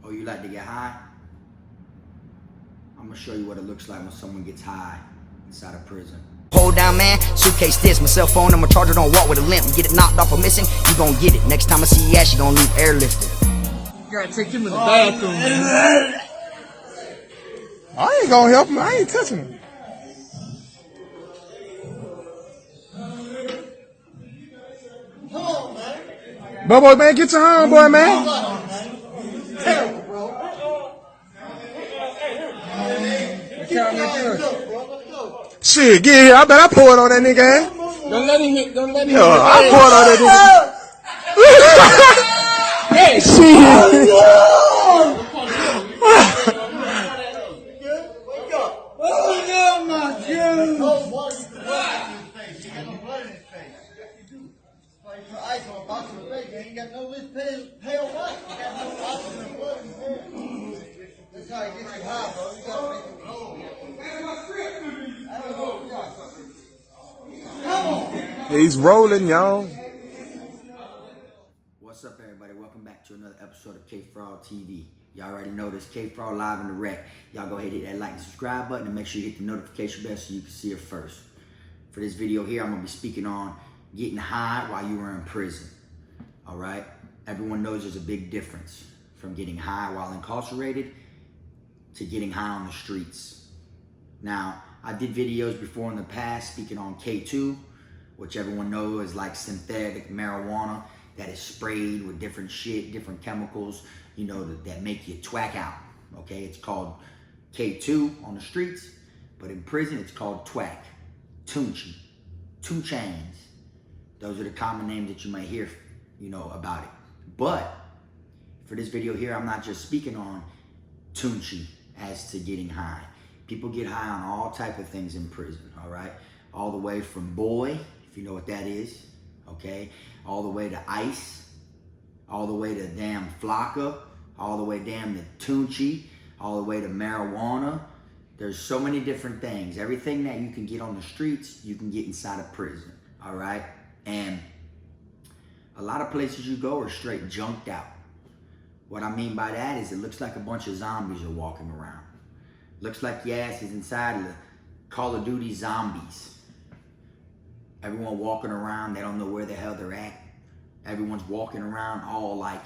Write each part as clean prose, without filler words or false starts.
Oh, you like to get high? I'm gonna show you what it looks like when someone gets high inside of prison. Hold down, man. Suitcase this, my cell phone, I'm a charger, don't walk with a limp. Get it knocked off or missing, you gon' get it. Next time I see you ass, you gon' leave airlifted. You gotta take him to the bathroom. I ain't gonna help him. I ain't touching him. Come on, man. Bubba, man, get your homeboy, man. Terrible, bro. Shit, get here. I bet I pour it on that nigga ass. Don't let him hit. Don't let him hit. I pour it on that nigga. Hey, Shit. wake up. Oh, my God. Ice on a box of face. You ain't got no pale white. You got no oxygen and blood in his head. That's how he gets you high, bro. You gotta make him cold. Come on. He's rolling, y'all. What's up, everybody? Welcome back to another episode of Kfrogtv. Y'all already know this Kfrog live in the rec. Y'all go ahead and hit that like and subscribe button and make sure you hit the notification bell so you can see it first. For this video here, I'm gonna be speaking on getting high while you were in prison. All right? Everyone knows there's a big difference from getting high while incarcerated to getting high on the streets. Now, I did videos before in the past speaking on K2, which everyone knows is like synthetic marijuana that is sprayed with different shit, different chemicals, you know, that make you twack out. Okay? It's called K2 on the streets, but in prison it's called twack, tunchi, 2 chains. Those are the common names that you might hear, you know, about it. But for this video here, I'm not just speaking on tunchi as to getting high. People get high on all type of things in prison, all right? All the way from boy, if you know what that is, okay? All the way to ice, all the way to damn flocka, all the way damn to tunchi, all the way to marijuana. There's so many different things. Everything that you can get on the streets, you can get inside of prison, all right? And a lot of places you go are straight junked out. What I mean by that is it looks like a bunch of zombies are walking around. Looks like your ass is inside of the Call of Duty zombies. Everyone walking around, they don't know where the hell they're at. Everyone's walking around all like,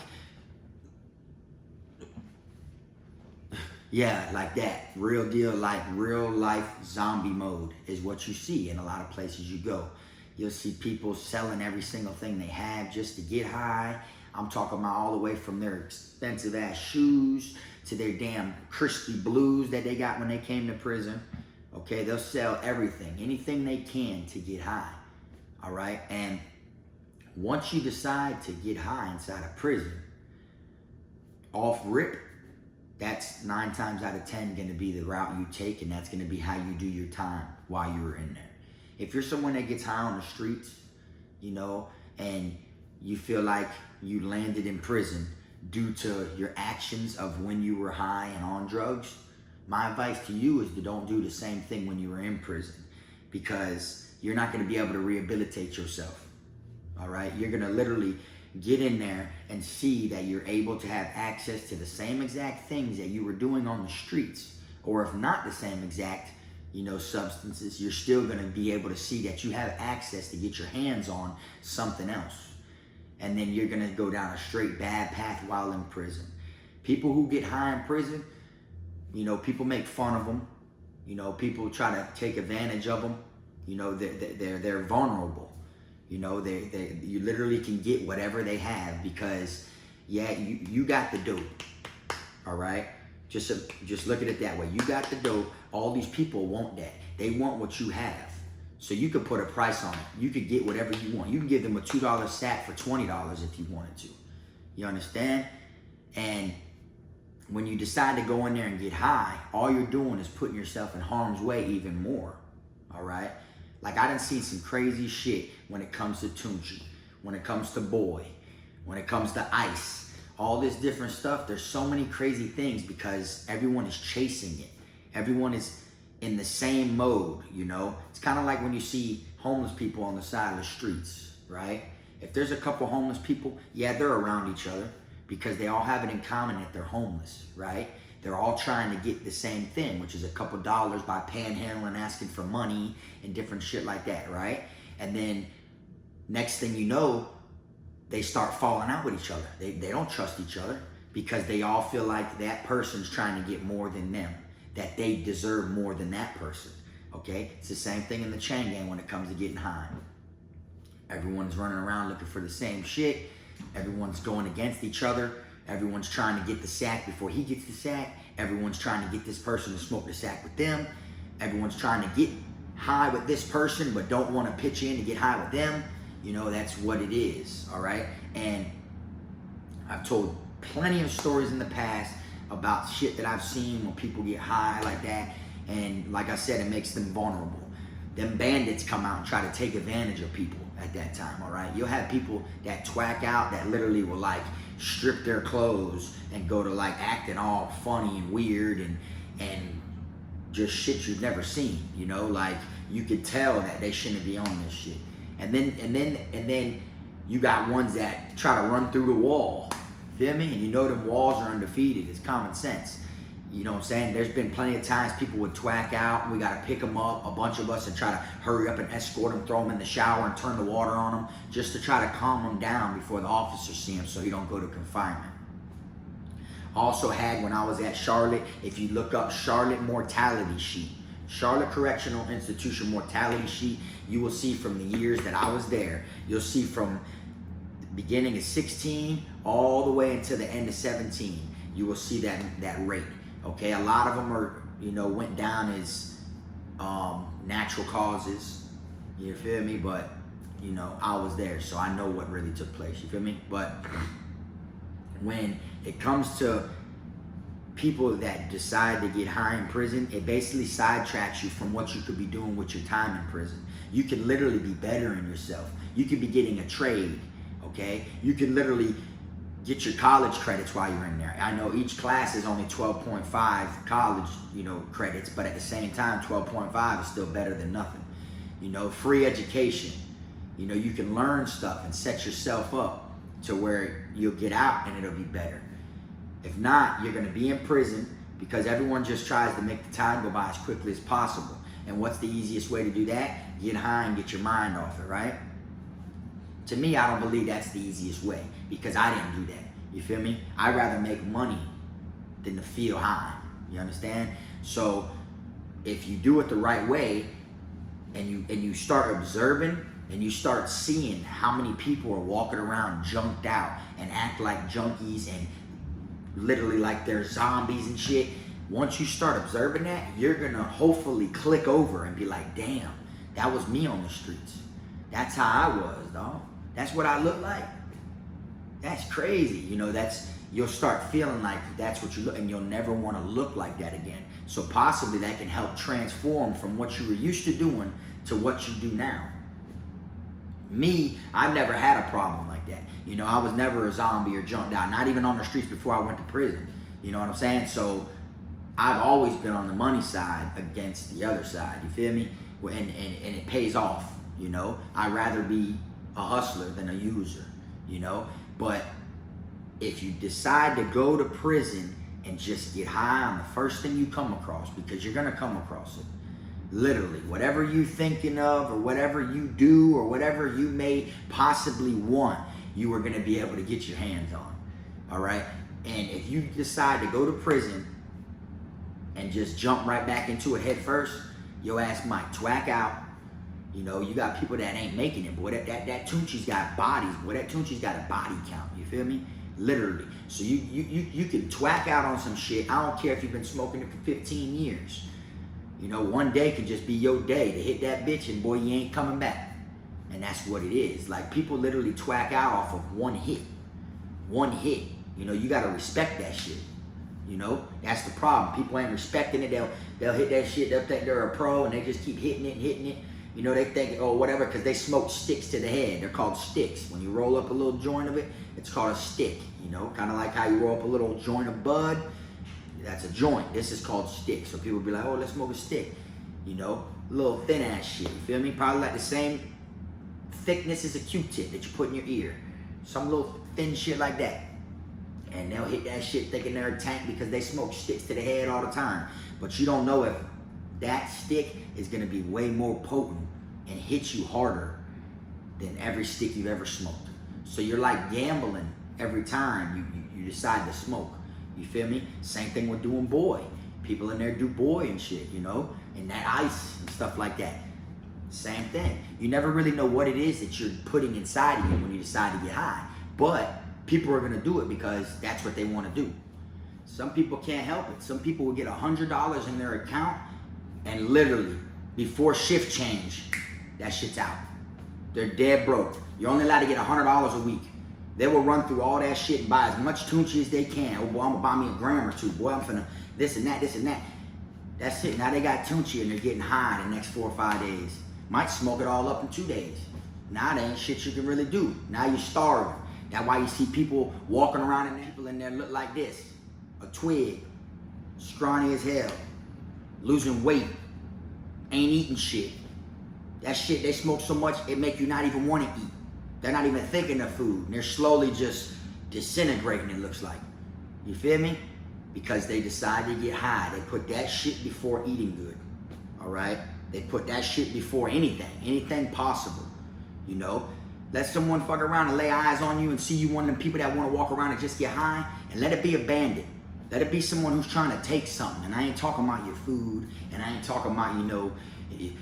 yeah, like that. Real deal, like real life zombie mode is what you see in a lot of places you go. You'll see people selling every single thing they have just to get high. I'm talking about all the way from their expensive ass shoes to their damn crispy blues that they got when they came to prison. Okay, they'll sell everything, anything they can to get high. All right, and once you decide to get high inside of prison, off rip, that's 9 times out of 10 gonna be the route you take, and that's gonna be how you do your time while you were in there. If you're someone that gets high on the streets, you know, and you feel like you landed in prison due to your actions of when you were high and on drugs, my advice to you is to don't do the same thing when you were in prison, because you're not going to be able to rehabilitate yourself. All right? You're going to literally get in there and see that you're able to have access to the same exact things that you were doing on the streets, or if not the same exact, you know, substances, you're still going to be able to see that you have access to get your hands on something else. And then you're going to go down a straight bad path while in prison. People who get high in prison, you know, people make fun of them. You know, people try to take advantage of them. You know, they're vulnerable. You know, you literally can get whatever they have because, yeah, you got the dope. All right? Just look at it that way. You got the dope. All these people want that. They want what you have. So you could put a price on it. You could get whatever you want. You can give them a $2 sack for $20 if you wanted to. You understand? And when you decide to go in there and get high, all you're doing is putting yourself in harm's way even more. All right? Like, I done seen some crazy shit when it comes to tunchi, when it comes to boy, when it comes to ice. All this different stuff. There's so many crazy things because everyone is chasing it. Everyone is in the same mode, you know? It's kind of like when you see homeless people on the side of the streets, right? If there's a couple homeless people, yeah, they're around each other, because they all have it in common that they're homeless, right? They're all trying to get the same thing, which is a couple dollars by panhandling, asking for money and different shit like that, right? And then next thing you know, they start falling out with each other. They don't trust each other because they all feel like that person's trying to get more than them, that they deserve more than that person, okay? It's the same thing in the chain gang when it comes to getting high. Everyone's running around looking for the same shit. Everyone's going against each other. Everyone's trying to get the sack before he gets the sack. Everyone's trying to get this person to smoke the sack with them. Everyone's trying to get high with this person but don't want to pitch in to get high with them. You know, that's what it is, all right? And I've told plenty of stories in the past about shit that I've seen when people get high like that. And like I said, it makes them vulnerable. Them bandits come out and try to take advantage of people at that time, all right? You'll have people that twack out that literally will like strip their clothes and go to like acting all funny and weird and just shit you've never seen, you know? Like you could tell that they shouldn't be on this shit. And then you got ones that try to run through the wall, feel me? And you know them walls are undefeated, it's common sense. You know what I'm saying? There's been plenty of times people would twack out. We got to pick them up, a bunch of us, and try to hurry up and escort them, throw them in the shower and turn the water on them just to try to calm them down before the officers see him so he don't go to confinement. Also had, when I was at Charlotte, if you look up Charlotte mortality sheet, Charlotte Correctional Institution mortality sheet, you will see from the years that I was there, you'll see from the beginning of 16 all the way until the end of 17, you will see that rate. Okay, a lot of them are, you know, went down as natural causes, you feel me? But, you know, I was there, so I know what really took place, you feel me? But when it comes to people that decide to get high in prison, it basically sidetracks you from what you could be doing with your time in prison. You could literally be bettering yourself. You could be getting a trade, okay? You could literally get your college credits while you're in there. I know each class is only 12.5 college, you know, credits, but at the same time, 12.5 is still better than nothing. You know, free education. You know, you can learn stuff and set yourself up to where you'll get out and it'll be better. If not, you're gonna be in prison because everyone just tries to make the time go by as quickly as possible. And what's the easiest way to do that? Get high and get your mind off it, right? To me, I don't believe that's the easiest way because I didn't do that. You feel me? I'd rather make money than to feel high. You understand? So if you do it the right way and you start observing and you start seeing how many people are walking around junked out and act like junkies and literally like they're zombies and shit, once you start observing that, you're gonna hopefully click over and be like, damn, that was me on the streets. That's how I was, dog. That's what I look like. That's crazy. You know, you'll start feeling like that's what you look, and you'll never want to look like that again. So possibly that can help transform from what you were used to doing to what you do now. Me, I've never had a problem like that. You know, I was never a zombie or jumped out, not even on the streets before I went to prison. You know what I'm saying? So I've always been on the money side against the other side. You feel me? And it pays off. You know, I'd rather be a hustler than a user, you know? But if you decide to go to prison and just get high on the first thing you come across, because you're gonna come across it, literally, whatever you're thinking of or whatever you do or whatever you may possibly want, you are gonna be able to get your hands on, all right? And if you decide to go to prison and just jump right back into it head first, your ass might twack out. You know, you got people that ain't making it, boy. That Tunchi's got bodies, boy. That Tunchi's got a body count. You feel me? Literally. So you can twack out on some shit. I don't care if you've been smoking it for 15 years. You know, one day can just be your day to hit that bitch and boy, you ain't coming back. And that's what it is. Like people literally twack out off of one hit. One hit. You know, you gotta respect that shit. You know, that's the problem. People ain't respecting it. They'll hit that shit. They'll think they're a pro and they just keep hitting it. You know, they think, oh, whatever, because they smoke sticks to the head. They're called sticks. When you roll up a little joint of it, it's called a stick. You know, kind of like how you roll up a little joint of bud. That's a joint. This is called stick. So people be like, oh, let's smoke a stick. You know, a little thin ass shit. You feel me? Probably like the same thickness as a Q-tip that you put in your ear. Some little thin shit like that. And they'll hit that shit thinking they're a tank because they smoke sticks to the head all the time. But you don't know if that stick is gonna be way more potent and hit you harder than every stick you've ever smoked. So you're like gambling every time you decide to smoke. You feel me? Same thing with doing boy. People in there do boy and shit, you know? And that ice and stuff like that. Same thing. You never really know what it is that you're putting inside of you when you decide to get high. But people are gonna do it because that's what they wanna do. Some people can't help it. Some people will get $100 in their account and literally, before shift change, that shit's out. They're dead broke. You're only allowed to get $100 a week. They will run through all that shit and buy as much Tunchi as they can. Oh boy, I'm gonna buy me a gram or two. Boy, I'm finna this and that, this and that. That's it. Now they got Tunchi and they're getting high the next 4 or 5 days. Might smoke it all up in 2 days. Now there ain't shit you can really do. Now you're starving. That's why you see people walking around and people in there look like this. A twig, scrawny as hell, losing weight, ain't eating shit. That shit, they smoke so much, it make you not even want to eat. They're not even thinking of food. And they're slowly just disintegrating, it looks like. You feel me? Because they decide to get high. They put that shit before eating good, all right? They put that shit before anything possible, you know? Let someone fuck around and lay eyes on you and see you one of them people that want to walk around and just get high, and let it be a bandit. Let it be someone who's trying to take something. And I ain't talking about your food, and I ain't talking about, you know,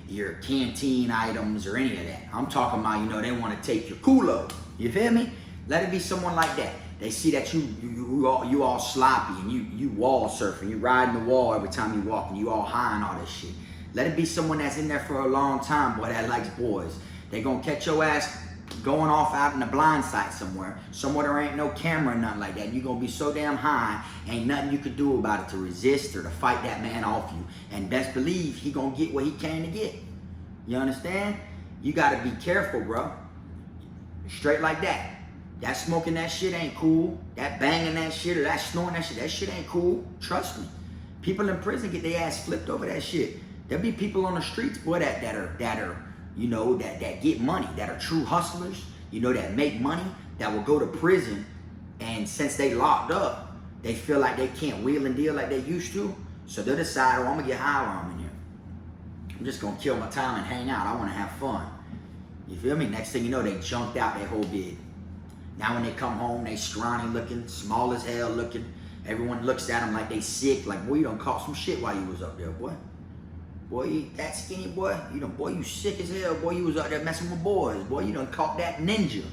your canteen items or any of that. I'm talking about, you know, they want to take your culo. You feel me? Let it be someone like that. They see that you all sloppy and you wall surfing, you riding the wall every time you walk and you all high and all this shit. Let it be someone that's in there for a long time, boy, that likes boys. They gonna catch your ass going off out in the blind side somewhere there ain't no camera or nothing like that. And you gonna be so damn high, ain't nothing you could do about it to resist or to fight that man off you. And best believe he gonna get what he came to get. You understand? You gotta be careful, bro. Straight like that. That smoking that shit ain't cool. That banging that shit or that snoring that shit ain't cool. Trust me. People in prison get their ass flipped over that shit. There'll be people on the streets, boy, that are you know, that get money, that are true hustlers, you know, that make money, that will go to prison, and since they locked up, they feel like they can't wheel and deal like they used to, so they'll decide, oh, I'm gonna get high while I'm in here. I'm just gonna kill my time and hang out. I wanna have fun. You feel me? Next thing you know, they junked out their whole bid. Now when they come home, they scrawny looking, small as hell looking. Everyone looks at them like they sick, like, boy, you done caught some shit while you was up there, boy. Boy, you that skinny, boy. Boy, you sick as hell. Boy, you was out there messing with boys. Boy, you done caught that ninja.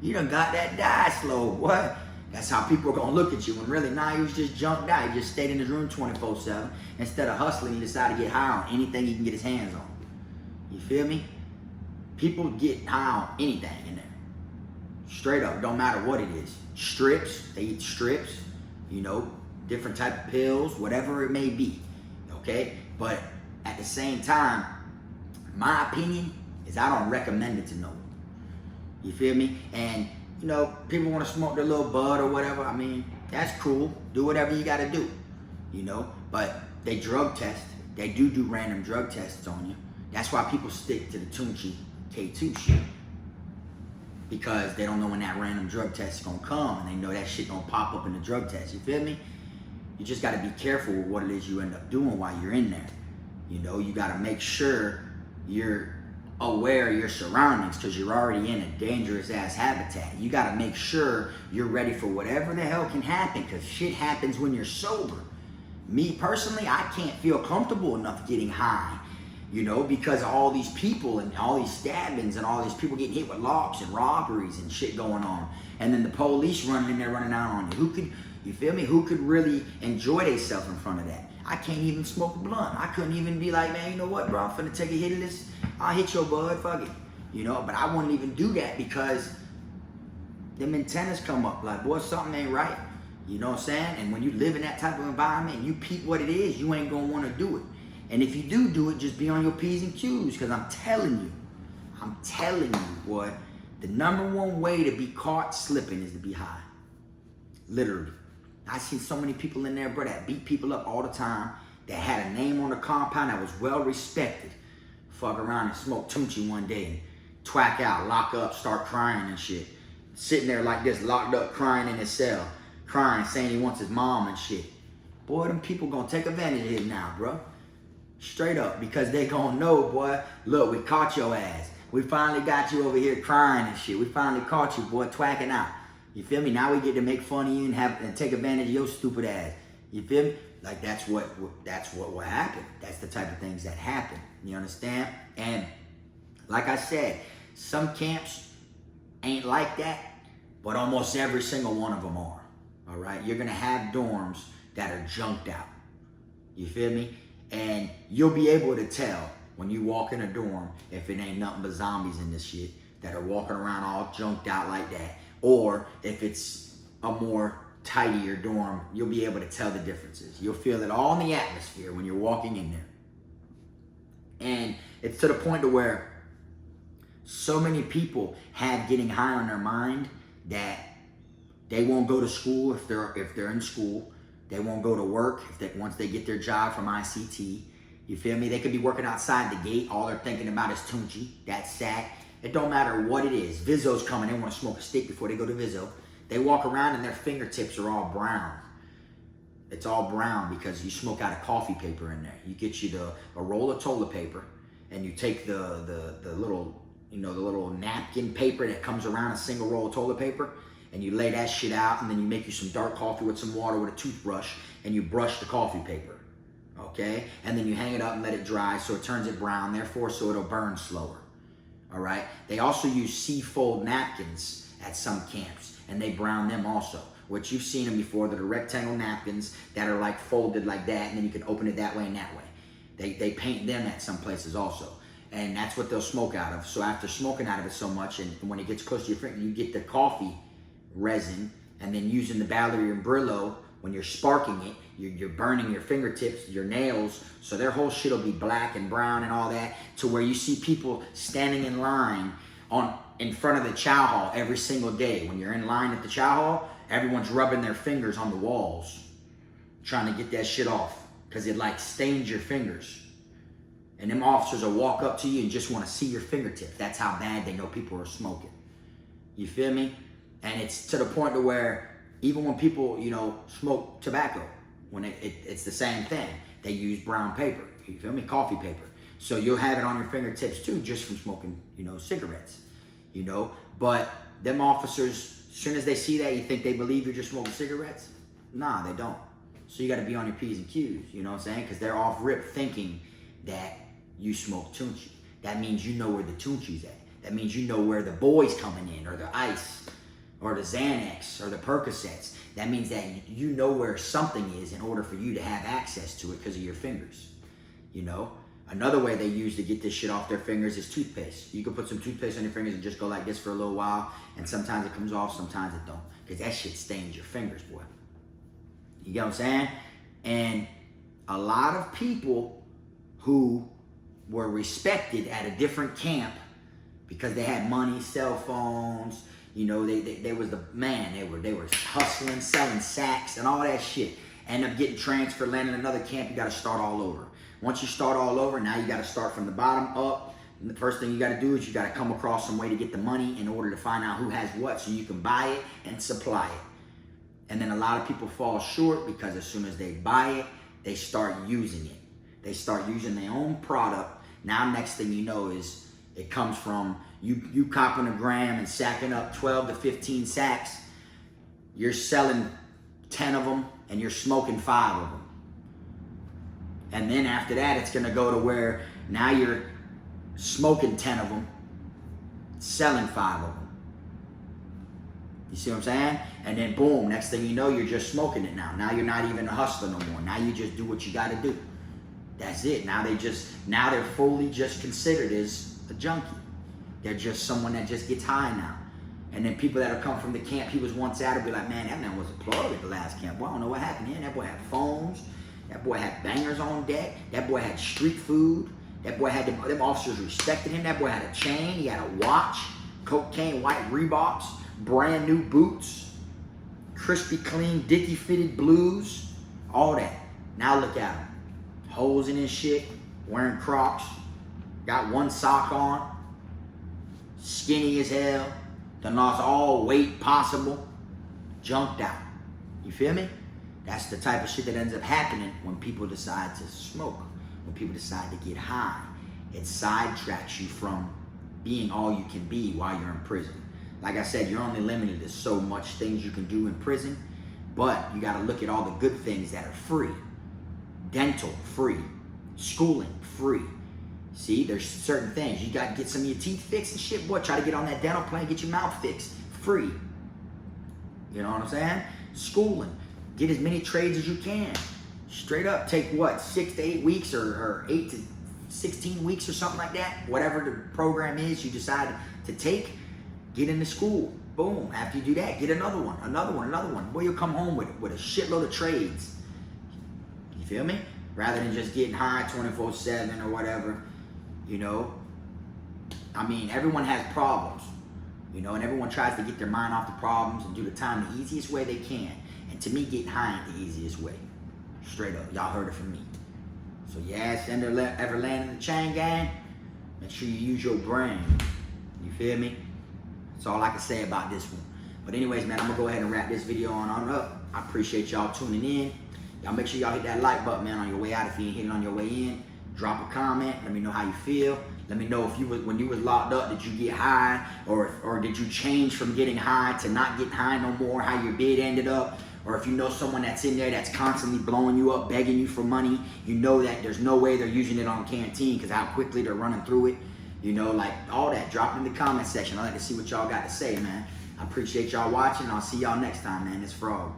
You done got that die slow, boy. That's how people are gonna look at you. When really, nah, you was just junked out. He just stayed in his room 24/7. Instead of hustling, he decided to get high on anything he can get his hands on. You feel me? People get high on anything in there. Straight up, don't matter what it is. Strips, they eat strips. You know, different type of pills, whatever it may be. Okay? But at the same time, my opinion is I don't recommend it to no one. You feel me? And, you know, people want to smoke their little bud or whatever. I mean, that's cool. Do whatever you got to do, you know. But they drug test. They do random drug tests on you. That's why people stick to the Tunchi K2 shit. Because they don't know when that random drug test is going to come. And they know that shit going to pop up in the drug test. You feel me? You just got to be careful with what it is you end up doing while you're in there. You know, you got to make sure you're aware of your surroundings because you're already in a dangerous ass habitat. You got to make sure you're ready for whatever the hell can happen because shit happens when you're sober. Me personally, I can't feel comfortable enough getting high, you know, because of all these people and all these stabbings and all these people getting hit with locks and robberies and shit going on. And then the police running in there running out on you. Who could, you feel me? Who could really enjoy themselves in front of that? I can't even smoke a blunt. I couldn't even be like, man, you know what, bro? I'm finna take a hit of this. I'll hit your bud, fuck it. You know, but I wouldn't even do that because them antennas come up like, boy, something ain't right. You know what I'm saying? And when you live in that type of environment and you peep what it is, you ain't gonna wanna do it. And if you do it, just be on your P's and Q's because I'm telling you, boy, the #1 way to be caught slipping is to be high. Literally. I seen so many people in there, bro, that beat people up all the time, that had a name on the compound that was well respected. Fuck around and smoke Tunchi one day and twack out, lock up, start crying and shit. Sitting there like this, locked up, crying in his cell. crying, saying he wants his mom and shit. Boy, them people gonna take advantage of him now, bro. Straight up, because they gonna know, boy, look, we caught your ass. We finally got you over here crying and shit. We finally caught you, boy, twacking out. You feel me? Now we get to make fun of you and take advantage of your stupid ass. You feel me? Like that's what will happen. That's the type of things that happen. You understand? And like I said, some camps ain't like that, but almost every single one of them are. All right? You're gonna have dorms that are junked out. You feel me? And you'll be able to tell when you walk in a dorm if it ain't nothing but zombies in this shit that are walking around all junked out like that. Or if it's a more tidier dorm, you'll be able to tell the differences. You'll feel it all in the atmosphere when you're walking in there. And it's to the point to where so many people have getting high on their mind that they won't go to school if they're in school. They won't go to work once they get their job from ICT. You feel me? They could be working outside the gate. All they're thinking about is Tunchi, that sack. It don't matter what it is. Vizzo's coming. They want to smoke a stick before they go to Vizzo. They walk around and their fingertips are all brown. It's all brown because you smoke out of coffee paper in there. You get you a roll of toilet paper and you take the little, the little napkin paper that comes around a single roll of toilet paper, and you lay that shit out, and then you make you some dark coffee with some water with a toothbrush, and you brush the coffee paper, okay? And then you hang it up and let it dry so it turns it brown, therefore so it'll burn slower, all right? They also use C-fold napkins at some camps, and they brown them also, which you've seen them before. They're the rectangle napkins that are like folded like that, and then you can open it that way and that way. They paint them at some places also, and that's what they'll smoke out of. So after smoking out of it so much, and when it gets close to your finger, you get the coffee resin, and then using the Valerie and Brillo, when you're sparking it, you're burning your fingertips, your nails, so their whole shit will be black and brown and all that, to where you see people standing in line in front of the chow hall every single day. When you're in line at the chow hall, everyone's rubbing their fingers on the walls, trying to get that shit off, because it like stains your fingers. And them officers will walk up to you and just want to see your fingertips. That's how bad they know people are smoking. You feel me? And it's to the point to where even when people, smoke tobacco, when it's the same thing. They use brown paper, you feel me? Coffee paper. So you'll have it on your fingertips too, just from smoking, cigarettes, But them officers, as soon as they see that, you think they believe you're just smoking cigarettes? Nah, they don't. So you got to be on your P's and Q's, you know what I'm saying? Because they're off rip thinking that you smoke Tunchi. That means you know where the Tunchi's at. That means you know where the boys coming in, or the ice, or the Xanax, or the Percocets. That means that you know where something is in order for you to have access to it because of your fingers, Another way they use to get this shit off their fingers is toothpaste. You can put some toothpaste on your fingers and just go like this for a little while, and sometimes it comes off, sometimes it don't, because that shit stains your fingers, boy. You get what I'm saying? And a lot of people who were respected at a different camp because they had money, cell phones, they was the man. They were hustling, selling sacks and all that shit. End up getting transferred, landing in another camp. You got to start all over. Once you start all over, now you got to start from the bottom up. And the first thing you got to do is you got to come across some way to get the money in order to find out who has what, so you can buy it and supply it. And then a lot of people fall short because as soon as they buy it, they start using it. They start using their own product. Now next thing you know is it comes from you copping a gram and sacking up 12 to 15 sacks. You're selling 10 of them and you're smoking 5 of them. And then after that, it's gonna go to where now you're smoking 10 of them, selling 5 of them. You see what I'm saying? And then boom, next thing you know, you're just smoking it now. Now you're not even a hustler no more. Now you just do what you gotta do. That's it. Now they're fully just considered as a junkie. They're just someone that just gets high now. And then people that have come from the camp he was once at will be like, man, that man was a plug at the last camp. Well, I don't know what happened here. That boy had phones. That boy had bangers on deck. That boy had street food. That boy had them officers respected him. That boy had a chain. He had a watch, cocaine, white Reeboks, brand new boots, crispy clean, dicky fitted blues, all that. Now look at him. Holes in his shit, wearing Crocs, got one sock on, skinny as hell, done lost all weight possible, junked out. You feel me? That's the type of shit that ends up happening when people decide to smoke, when people decide to get high. It sidetracks you from being all you can be while you're in prison. Like I said, you're only limited to so much things you can do in prison, but you gotta look at all the good things that are free. Dental, free. Schooling, free. See, there's certain things. You gotta get some of your teeth fixed and shit, boy, try to get on that dental plan, get your mouth fixed. Free. You know what I'm saying? Schooling. Get as many trades as you can. Straight up, take what, 6 to 8 weeks or 8 to 16 weeks or something like that. Whatever the program is you decide to take, get into school. Boom. After you do that, get another one, another one, another one. Boy, you'll come home with a shitload of trades. You feel me? Rather than just getting high 24/7 or whatever, you know. I mean, everyone has problems, you know, and everyone tries to get their mind off the problems and do the time the easiest way they can. And to me, getting high ain't the easiest way. Straight up. Y'all heard it from me. So your ass ever land in the chain gang, make sure you use your brain. You feel me? That's all I can say about this one. But anyways, man, I'm going to go ahead and wrap this video on up. I appreciate y'all tuning in. Y'all make sure y'all hit that like button, man, on your way out. If you ain't hit it on your way in, drop a comment. Let me know how you feel. Let me know if you was, when you was locked up, did you get high? Or did you change from getting high to not getting high no more? How your bid ended up? Or if you know someone that's in there that's constantly blowing you up, begging you for money, you know that there's no way they're using it on canteen because how quickly they're running through it. You know, like all that, drop it in the comment section. I like to see what y'all got to say, man. I appreciate y'all watching. I'll see y'all next time, man. It's Frog.